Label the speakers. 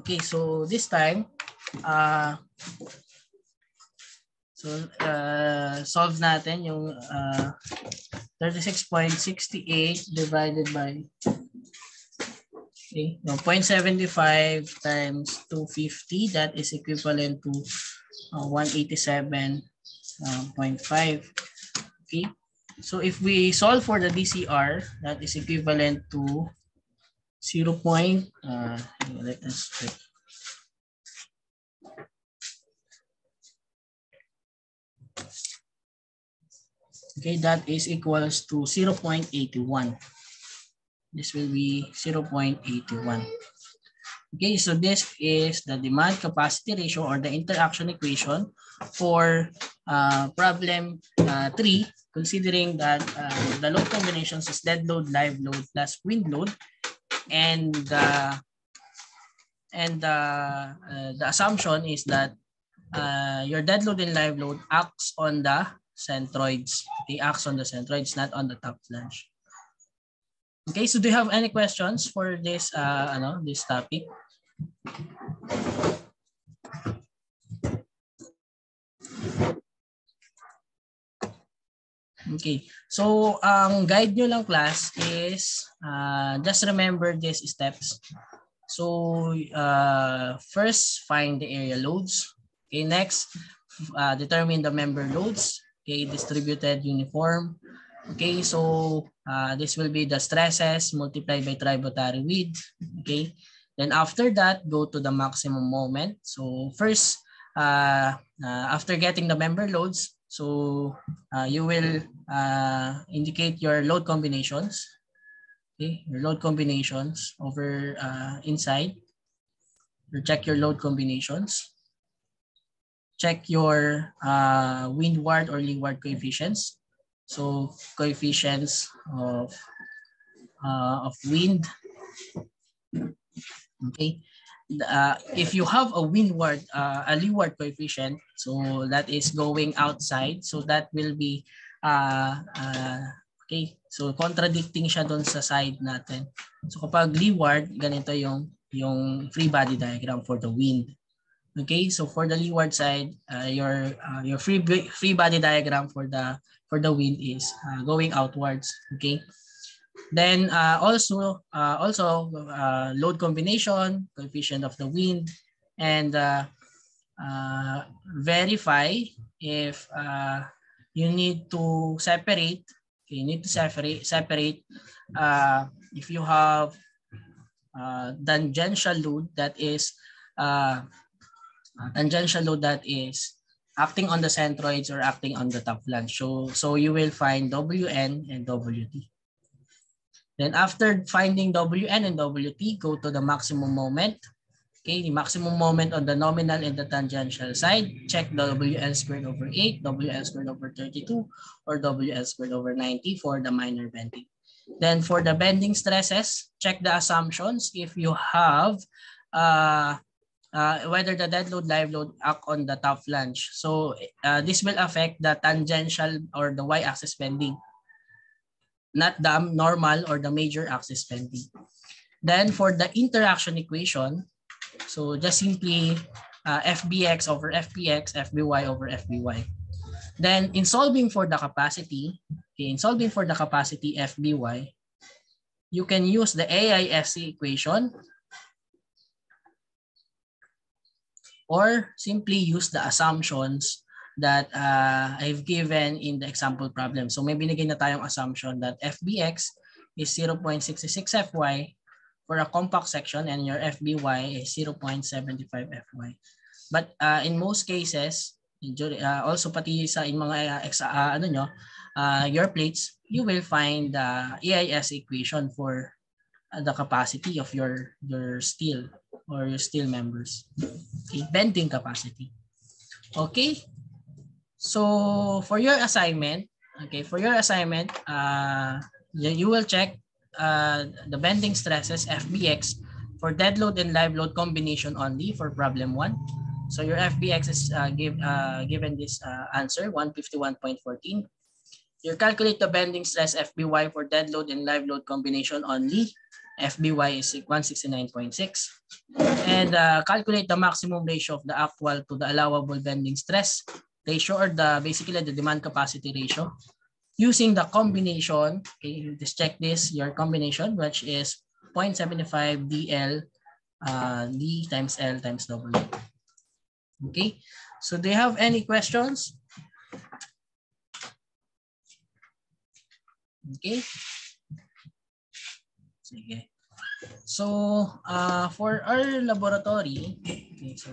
Speaker 1: Okay, so this time, solve natin yung 36.68 divided by 0.75 times 250. That is equivalent to 187.5. Okay, so if we solve for the DCR, that is equivalent to 0. Let us check. Okay, that is equals to 0.81. This will be 0.81. Okay, so this is the demand capacity ratio or the interaction equation for problem 3, considering that the load combinations is dead load, live load plus wind load, and the assumption is that your dead load and live load acts on the centroids. They acts on the centroids, not on the top flange. Okay, so do you have any questions for this this topic? Okay, so ang guide nyo lang class is just remember these steps. So first, find the area loads. Okay, next, determine the member loads. Okay, distributed, uniform. Okay, so this will be the stresses multiplied by tributary width. Okay, then after that, go to the maximum moment. So first, after getting the member loads, so you will indicate your load combinations. Okay, your load combinations over inside. You check your load combinations. Check your windward or leeward coefficients. So coefficients of wind. Okay. If you have a windward, a leeward coefficient, so that is going outside, so that will be okay. So contradicting siya doon sa side natin. So kapag leeward, ganito yung free body diagram for the wind. Okay, so for the leeward side, your free body diagram for the wind is going outwards. Okay. Then also load combination, coefficient of the wind, and verify if you need to separate. Okay, you need to separate if you have tangential load that is acting on the centroids or acting on the top flange. So you will find WN and WT. Then after finding WN and WT, go to the maximum moment. Okay, the maximum moment on the nominal and the tangential side. Check WN squared over 8, WN squared over 32, or WN squared over 90 for the minor bending. Then for the bending stresses, check the assumptions if you have whether the dead load, live load act on the top flange. So this will affect the tangential or the y-axis bending, not the normal or the major axis bending. Then for the interaction equation, so just simply FBX over FPX, FBY over FBY. Then in solving for the capacity, FBY, you can use the AISC equation or simply use the assumptions that I've given in the example problem. So may binigay na tayong assumption that FBX is 0.66 FY for a compact section and your FBY is 0.75 FY. But in most cases, also pati sa in mga your plates, you will find the AIS equation for the capacity of your steel or your steel members. Okay, bending capacity. Okay. So for your assignment, you will check the bending stresses FBX for dead load and live load combination only for problem 1. So your FBX is given this answer 151.14. You calculate the bending stress FBY for dead load and live load combination only. FBY is 169.6. And calculate the maximum ratio of the actual to the allowable bending stress ratio, or basically the demand capacity ratio, using the combination. Okay, just check this, your combination, which is 0.75 DL D times L times W. Okay, so do you have any questions? Okay. Sige. So for our laboratory, okay, so